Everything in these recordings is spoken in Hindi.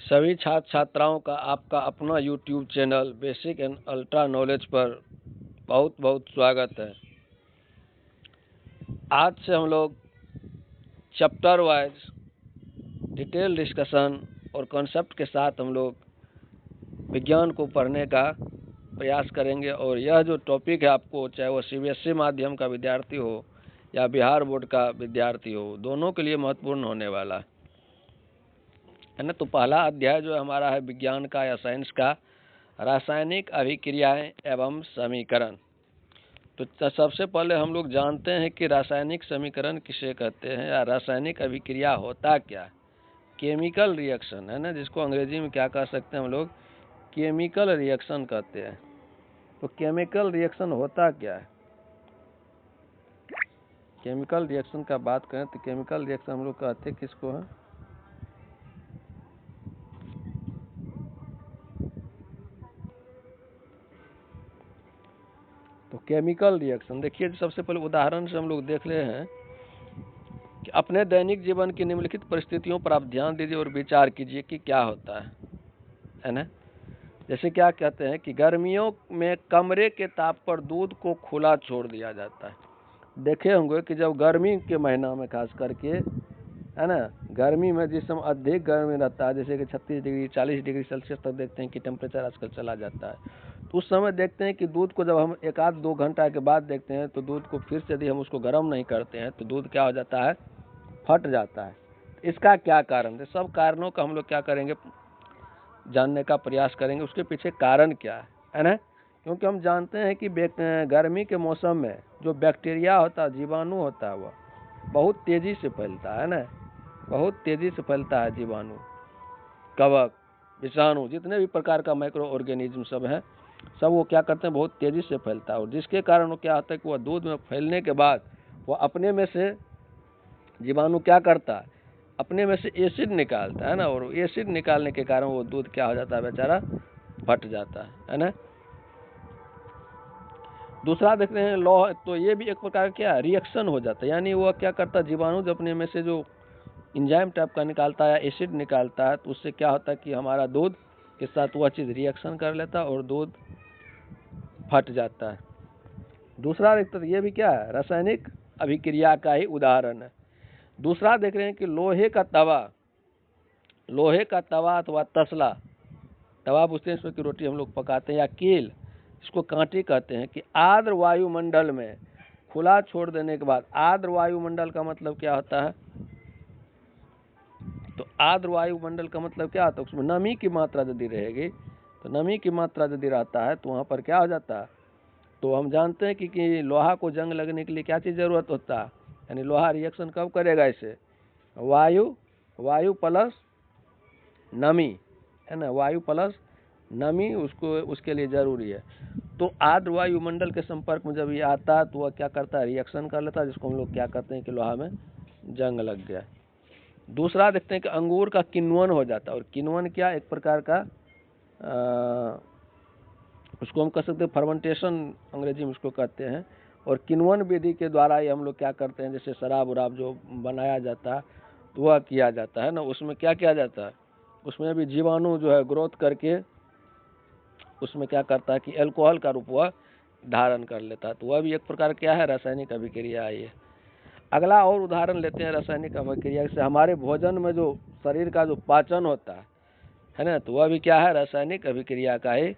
सभी छात्र छात्राओं का आपका अपना YouTube channel basic and ultra knowledge पर बहुत बहुत स्वागत है। आज से हम लोग चैप्टर वाइज डिटेल डिस्कशन और कॉन्सेप्ट के साथ हम लोग विज्ञान को पढ़ने का प्रयास करेंगे और यह जो टॉपिक है आपको, चाहे वो CBSE माध्यम का विद्यार्थी हो या बिहार बोर्ड का विद्यार्थी हो, दोनों के लिए महत्वपूर्ण होने वाला है ना। तो पहला अध्याय जो हमारा है विज्ञान का या साइंस का, रासायनिक अभिक्रियाएं एवं समीकरण। तो सबसे पहले हम लोग जानते हैं कि रासायनिक समीकरण किसे कहते हैं या रासायनिक अभिक्रिया होता क्या है। केमिकल रिएक्शन है ना, जिसको अंग्रेजी में क्या कह सकते हैं हम लोग, केमिकल रिएक्शन कहते हैं। तो केमिकल रिएक्शन होता क्या है। केमिकल रिएक्शन का बात करें तो केमिकल रिएक्शन हम लोग कहते हैं किसको है, तो केमिकल रिएक्शन देखिए, सबसे पहले उदाहरण से हम लोग देख रहे हैं कि अपने दैनिक जीवन की निम्नलिखित परिस्थितियों पर आप ध्यान दीजिए और विचार कीजिए कि क्या होता है ना। जैसे क्या कहते हैं कि गर्मियों में कमरे के ताप पर दूध को खुला छोड़ दिया जाता है। देखे होंगे कि जब गर्मी के महीना में खास करके है ना, गर्मी में जिस समय अधिक गर्मी रहता है, जैसे कि 36 डिग्री 40 डिग्री सेल्सियस तक देखते हैं कि टेम्परेचर आजकल चला जाता है, तो उस समय देखते हैं कि दूध को जब हम 1-2 घंटा के बाद देखते हैं तो दूध को फिर से यदि हम उसको गर्म नहीं करते हैं तो दूध क्या हो जाता है, फट जाता है। इसका क्या कारण है, सब कारणों का हम लोग क्या करेंगे, जानने का प्रयास करेंगे, उसके पीछे कारण क्या है ना। क्योंकि हम जानते हैं कि गर्मी के मौसम में जो बैक्टीरिया होता है, जीवाणु होता है, वह बहुत तेजी से फैलता है ना, बहुत तेजी से फैलता है। जीवाणु, कवक, विषाणु, जितने भी प्रकार का माइक्रो ऑर्गेनिज्म सब है, सब वो क्या करते हैं, बहुत तेजी से फैलता है। और जिसके कारण वो क्या होता है कि वह दूध में फैलने के बाद वह अपने में से, जीवाणु क्या करता है, अपने में से एसिड निकालता है ना, और एसिड निकालने के कारण वो दूध क्या हो जाता है, बेचारा फट जाता है ना। दूसरा देखते हैं लौह, तो ये भी एक प्रकार का क्या रिएक्शन हो जाता है, यानी वह क्या करता है, जीवाणु जब अपने में से जो इंजाइम टाइप का निकालता है या एसिड निकालता है, तो उससे क्या होता है कि हमारा दूध के साथ वह चीज़ रिएक्शन कर लेता है और दूध फट जाता है। दूसरा देखते हैं, ये भी क्या है, रासायनिक अभिक्रिया का ही उदाहरण है। दूसरा देख रहे हैं कि लोहे का तवा अथवा तसला, तवा पूछते हैं, इसमें की रोटी हम लोग पकाते हैं, या कील, इसको कांटी कहते हैं, कि आर्द्र वायुमंडल में खुला छोड़ देने के बाद, आर्द्र वायुमंडल का मतलब क्या होता है, तो आर्द्र वायुमंडल का मतलब क्या होता है, उसमें नमी की मात्रा यदि रहेगी, तो नमी की मात्रा यदि रहता है तो वहाँ पर क्या हो जाता है, तो हम जानते हैं कि लोहा को जंग लगने के लिए क्या चीज़ जरूरत होता है, यानी लोहा रिएक्शन कब करेगा, इसे वायु प्लस नमी है ना, वायु प्लस नमी उसको उसके लिए जरूरी है। तो आर्द्र वायुमंडल के संपर्क में जब ये आता है तो वह क्या करता है, रिएक्शन कर लेता है, जिसको हम लोग क्या कहते हैं कि लोहा में जंग लग गया। दूसरा देखते हैं कि अंगूर का किण्वन हो जाता है, और किण्वन क्या, एक प्रकार का उसको हम कह सकते हैं फर्मेंटेशन, अंग्रेजी में उसको कहते हैं। और किण्वन विधि के द्वारा ये हम लोग क्या करते हैं, जैसे शराब उराब जो बनाया जाता है तो वह किया जाता है ना, उसमें क्या किया जाता है, उसमें भी जीवाणु जो है ग्रोथ करके उसमें क्या करता है कि एल्कोहल का रूप वह धारण कर लेता है, तो वह भी एक प्रकार क्या है, रासायनिक अभिक्रिया है ये। अगला और उदाहरण लेते हैं रासायनिक अभिक्रिया से, हमारे भोजन में जो शरीर का जो पाचन होता है ना, तो वह भी क्या है, रासायनिक अभिक्रिया का ही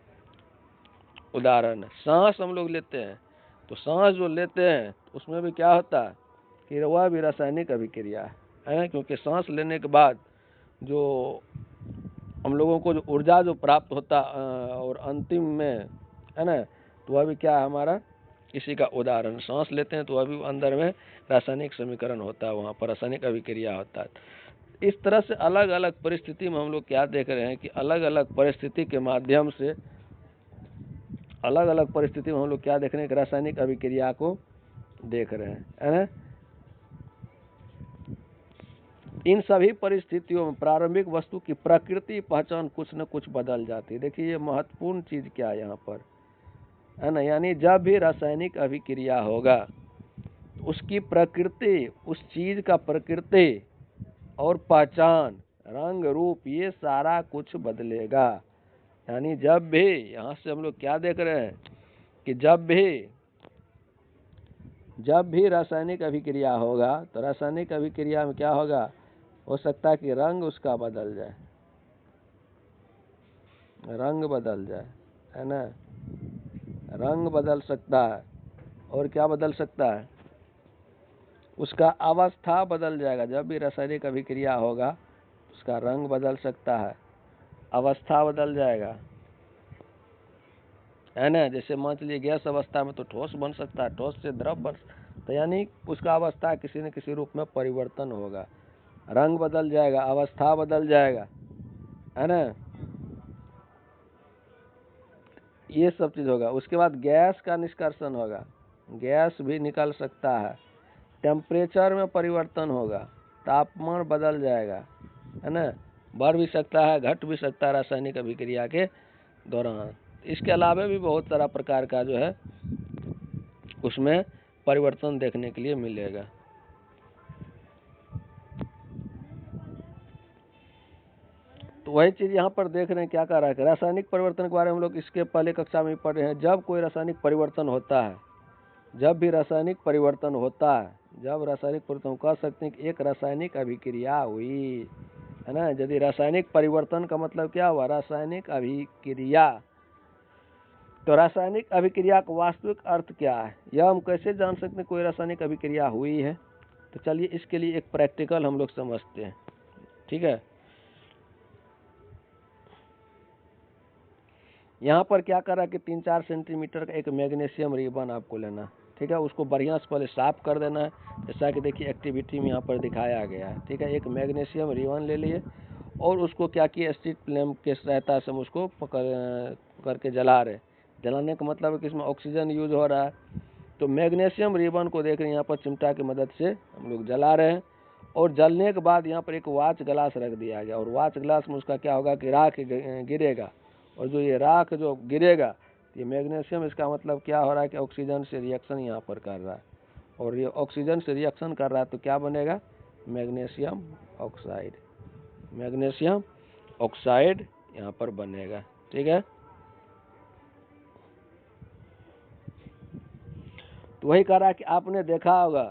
उदाहरण है। सांस हम लोग लेते हैं, तो सांस जो लेते हैं उसमें भी क्या होता है कि वह भी रासायनिक अभिक्रिया है, क्योंकि सांस लेने के बाद जो हम लोगों को जो ऊर्जा जो प्राप्त होता और अंतिम में है ना, तो वह भी क्या है हमारा, इसी का उदाहरण। सांस लेते हैं तो वह भी अंदर में रासायनिक समीकरण होता है, वहाँ पर रासायनिक अभिक्रिया होता है। इस तरह से अलग अलग परिस्थिति में हम लोग क्या देख रहे हैं कि अलग अलग परिस्थिति के माध्यम से, अलग अलग परिस्थिति में हम लोग क्या देख रहे हैं कि रासायनिक अभिक्रिया को देख रहे हैं, है ना। इन सभी परिस्थितियों में प्रारंभिक वस्तु की प्रकृति पहचान कुछ न कुछ बदल जाती है। देखिए ये महत्वपूर्ण चीज क्या है यहाँ पर, है ना, यानी जब भी रासायनिक अभिक्रिया होगा उसकी प्रकृति, उस चीज का प्रकृति और पहचान रंग रूप ये सारा कुछ बदलेगा। यानी जब भी, यहाँ से हम लोग क्या देख रहे हैं कि जब भी रासायनिक अभिक्रिया होगा तो रासायनिक अभिक्रिया में क्या होगा, हो सकता है कि रंग उसका बदल जाए, रंग बदल जाए, है ना, रंग बदल सकता है। और क्या बदल सकता है, उसका अवस्था बदल जाएगा। जब भी रासायनिक अभिक्रिया होगा उसका रंग बदल सकता है, अवस्था बदल जाएगा, है ना। जैसे मान लीजिए गैस अवस्था में तो ठोस बन सकता है, ठोस से द्रव बन, तो यानी उसका अवस्था किसी न किसी रूप में परिवर्तन होगा, रंग बदल जाएगा, अवस्था बदल जाएगा, है ना, ये सब चीज होगा। उसके बाद गैस का निष्कर्षण होगा, गैस भी निकल सकता है, टेम्परेचर में परिवर्तन होगा, तापमान बदल जाएगा, है ना, बढ़ भी सकता है, घट भी सकता है रासायनिक अभिक्रिया के दौरान। इसके अलावा भी बहुत सारा प्रकार का जो है उसमें परिवर्तन देखने के लिए मिलेगा। तो वही चीज यहाँ पर देख रहे हैं, क्या कह रहा है कि रासायनिक परिवर्तन के बारे में हम लोग इसके पहले कक्षा में पढ़ रहे हैं। जब कोई रासायनिक परिवर्तन होता है, जब भी रासायनिक परिवर्तन होता है, जब रासायनिक परिवर्तन कह सकते हैं कि एक रासायनिक अभिक्रिया हुई, है ना। यदि रासायनिक परिवर्तन का मतलब क्या हुआ, रासायनिक अभिक्रिया, तो रासायनिक अभिक्रिया का वास्तविक अर्थ क्या है, यह हम कैसे जान सकते हैं कोई रासायनिक अभिक्रिया हुई है। तो चलिए इसके लिए एक प्रैक्टिकल हम लोग समझते हैं, ठीक है। यहाँ पर क्या कर रहा है कि 3-4 सेंटीमीटर का एक मैग्नीशियम रिबन आपको लेना, ठीक है। उसको बढ़िया से पहले साफ कर देना है, जैसा कि देखिए एक्टिविटी में यहाँ पर दिखाया गया है, ठीक है। एक मैग्नीशियम रिबन ले लिए और उसको क्या किया, स्ट्रीट फ्लेम के सहायता से हम उसको पकड़ करके जला रहे। जलाने का मतलब है कि इसमें ऑक्सीजन यूज हो रहा है। तो मैग्नीशियम रिबन को देख रहे हैं, यहाँ पर चिमटा की मदद से हम लोग जला रहे हैं। और जलने के बाद यहाँ पर एक वाच ग्लास रख दिया गया, और वाच ग्लास में उसका क्या होगा कि राख गिरेगा, और जो ये राख जो गिरेगा, ये मैग्नीशियम, इसका मतलब क्या हो रहा है कि ऑक्सीजन से रिएक्शन यहाँ पर कर रहा है, और ये ऑक्सीजन से रिएक्शन कर रहा है तो क्या बनेगा, मैग्नीशियम ऑक्साइड, मैग्नीशियम ऑक्साइड यहाँ पर बनेगा, ठीक है। तो वही कह रहा है कि आपने देखा होगा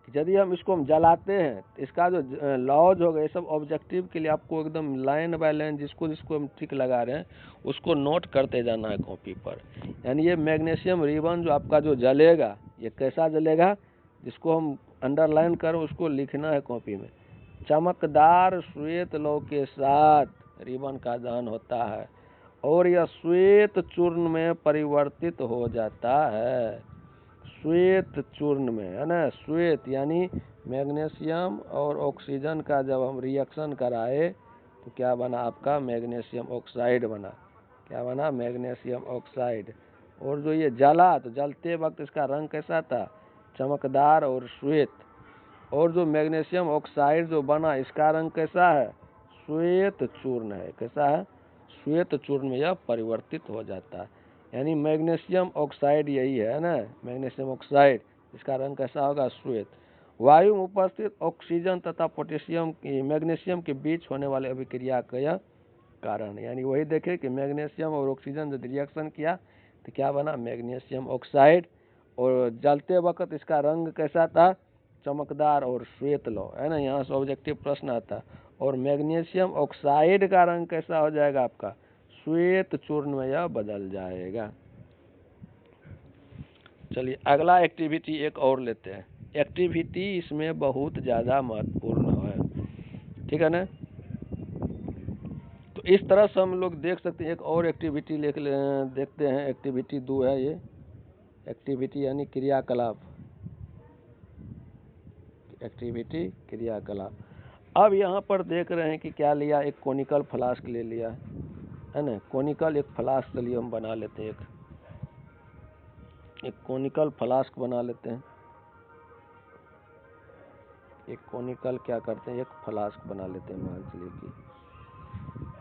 कि यदि हम इसको जलाते हैं तो इसका जो लॉज होगा, ये सब ऑब्जेक्टिव के लिए आपको एकदम लाइन बाय लाइन जिसको हम टिक लगा रहे हैं उसको नोट करते जाना है कॉपी पर। यानी ये मैग्नीशियम रिबन जो आपका जो जलेगा, ये कैसा जलेगा, जिसको हम अंडरलाइन करें उसको लिखना है कॉपी में। चमकदार श्वेत लौ के साथ रिबन का दहन होता है और यह श्वेत चूर्ण में परिवर्तित हो जाता है, श्वेत चूर्ण में, है ना। श्वेत यानी मैग्नीशियम और ऑक्सीजन का जब हम रिएक्शन कराए तो क्या बना आपका, मैग्नीशियम ऑक्साइड बना। क्या बना, मैग्नीशियम ऑक्साइड। और जो ये जला तो जलते वक्त इसका रंग कैसा था, चमकदार और श्वेत। और जो मैग्नीशियम ऑक्साइड जो बना इसका रंग कैसा है, श्वेत चूर्ण है। कैसा है, श्वेत चूर्ण में यह परिवर्तित हो जाता है। यानी मैग्नीशियम ऑक्साइड यही है ना, मैग्नीशियम ऑक्साइड, इसका रंग कैसा होगा, श्वेत। वायु में उपस्थित ऑक्सीजन तथा पोटेशियम की मैग्नीशियम के बीच होने वाले अभिक्रिया का यह कारण है। यानी वही देखे कि मैग्नीशियम और ऑक्सीजन जब रिएक्शन किया तो क्या बना, मैग्नीशियम ऑक्साइड। और जलते वक्त इसका रंग कैसा था, चमकदार और श्वेत लौ, है ना। यहाँ से ऑब्जेक्टिव प्रश्न आता। और मैग्नीशियम ऑक्साइड का रंग कैसा हो जाएगा आपका, श्वेत चूर्ण में यह बदल जाएगा। चलिए अगला एक्टिविटी एक और लेते हैं। एक्टिविटी इसमें बहुत ज़्यादा महत्वपूर्ण है, ठीक है ना। तो इस तरह से हम लोग देख सकते हैं। एक और एक्टिविटी देखते हैं। एक्टिविटी 2 है ये, एक्टिविटी यानी क्रियाकलाप, एक्टिविटी क्रियाकलाप। अब यहाँ पर देख रहे हैं कि क्या लिया, एक कोनिकल फ्लास्क ले लिया, है ना। कोनिकल एक फ्लास्क, चलिए हम बना लेते हैं, एक कोनिकल फ्लास्क बना लेते हैं। एक कोनिकल क्या करते हैं, एक फ्लास्क बना लेते हैं मान लीजिए कि।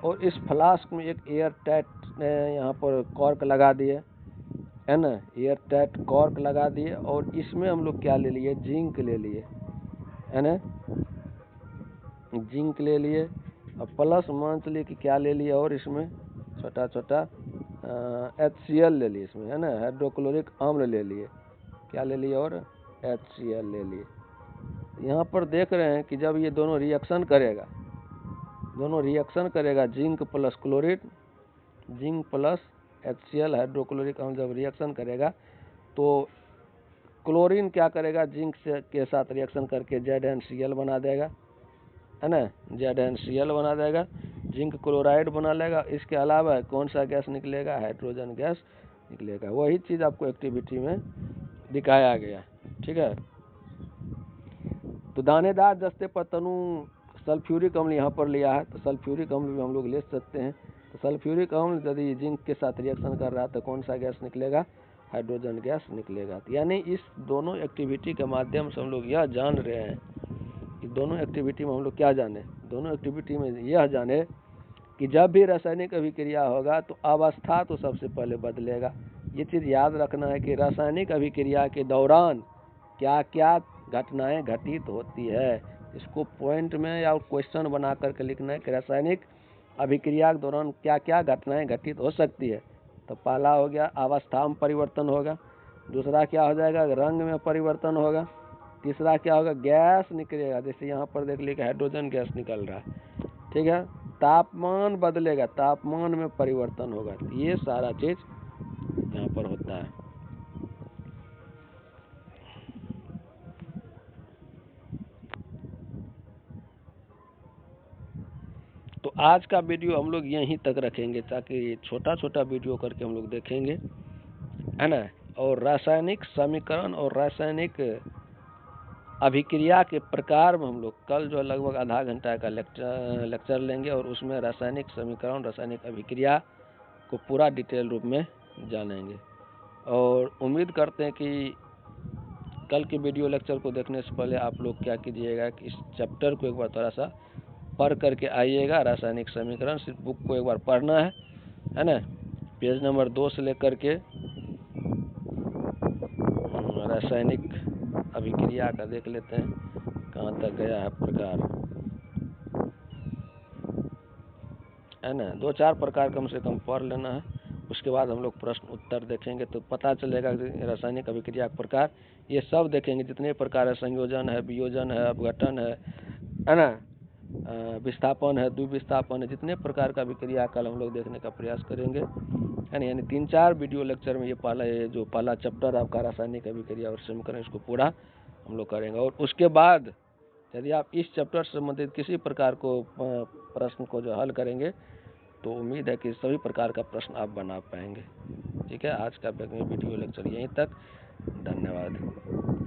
और इस फ्लास्क में एक एयर टाइट यहाँ पर कॉर्क लगा दिए, है ना, एयर टाइट कॉर्क लगा दिए। और इसमें हम लोग क्या ले लिए, जिंक ले लिए, है ना, जिंक ले लिए। अब प्लस मान चलिए कि क्या ले लिया, और इसमें छोटा छोटा HCl ले लिए इसमें, है ना, हाइड्रोक्लोरिक अम्ल ले लिए, क्या ले लिए, और HCl ले लिए। यहाँ पर देख रहे हैं कि जब ये दोनों रिएक्शन करेगा, zinc plus chlorine, zinc plus HCl hydrochloric अम्ल जब रिएक्शन करेगा तो क्लोरीन क्या करेगा, जिंक से के साथ रिएक्शन करके ZnCl बना देगा, है ना, ZnCl बना देगा, जिंक क्लोराइड बना लेगा। इसके अलावा कौन सा गैस निकलेगा, हाइड्रोजन गैस निकलेगा। वही चीज़ आपको एक्टिविटी में दिखाया गया, ठीक है। तो दानेदार जस्ते पर तनु सल्फ्यूरिक अम्ल यहाँ पर लिया है, तो सल्फ्यूरिक अम्ल भी हम लोग ले सकते हैं। तो सल्फ्यूरिक अम्ल यदि जिंक के साथ रिएक्शन कर रहा है तो कौन सा गैस निकलेगा, हाइड्रोजन गैस निकलेगा। यानी इस दोनों एक्टिविटी के माध्यम से हम लोग यह जान रहे हैं कि दोनों एक्टिविटी में हम लोग क्या जाने, दोनों एक्टिविटी में यह जाने कि जब भी रासायनिक अभिक्रिया होगा तो अवस्था तो सबसे पहले बदलेगा। ये चीज़ याद रखना है कि रासायनिक अभिक्रिया के दौरान क्या क्या घटनाएं घटित होती है। इसको पॉइंट में या क्वेश्चन बना करके लिखना है कि रासायनिक अभिक्रिया के दौरान क्या क्या घटनाएं घटित हो सकती है। तो पहला हो गया अवस्था में परिवर्तन होगा, दूसरा क्या हो जाएगा, रंग में परिवर्तन होगा, तीसरा क्या होगा, गैस निकलेगा, जैसे यहाँ पर देख लीजिए हाइड्रोजन गैस निकल रहा है, ठीक है। तापमान बदलेगा, तापमान में परिवर्तन होगा। ये सारा चीज यहाँ पर होता है। तो आज का वीडियो हम लोग यहीं तक रखेंगे, ताकि छोटा छोटा वीडियो करके हम लोग देखेंगे, है ना। और रासायनिक समीकरण और रासायनिक अभिक्रिया के प्रकार में हम लोग कल जो लगभग आधा घंटा का लेक्चर लेंगे, और उसमें रासायनिक समीकरण, रासायनिक अभिक्रिया को पूरा डिटेल रूप में जानेंगे। और उम्मीद करते हैं कि कल के वीडियो लेक्चर को देखने से पहले आप लोग क्या कीजिएगा कि इस चैप्टर को एक बार थोड़ा सा पढ़ करके आइएगा। रासायनिक समीकरण सिर्फ बुक को एक बार पढ़ना है ना। पेज नंबर 2 से लेकर के रासायनिक अभिक्रिया का देख लेते हैं कहाँ तक गया है प्रकार, है ना। 2-4 प्रकार कम से कम पढ़ लेना है। उसके बाद हम लोग प्रश्न उत्तर देखेंगे तो पता चलेगा कि रासायनिक अभिक्रिया के प्रकार ये सब देखेंगे, जितने प्रकार है, संयोजन है, वियोजन है, अपघटन है ना, विस्थापन है, द्विविस्थापन है, जितने प्रकार का अभिक्रिया कल हम लोग देखने का प्रयास करेंगे, है ना। यानी 3-4 वीडियो लेक्चर में ये पहला चैप्टर आपका रासायनिक अभिक्रिया और समीकरण, इसको पूरा हम लोग करेंगे। और उसके बाद यदि आप इस चैप्टर से संबंधित किसी प्रकार को प्रश्न को जो हल करेंगे तो उम्मीद है कि सभी प्रकार का प्रश्न आप बना पाएंगे। ठीक है, आज का वीडियो लेक्चर यहीं तक। धन्यवाद।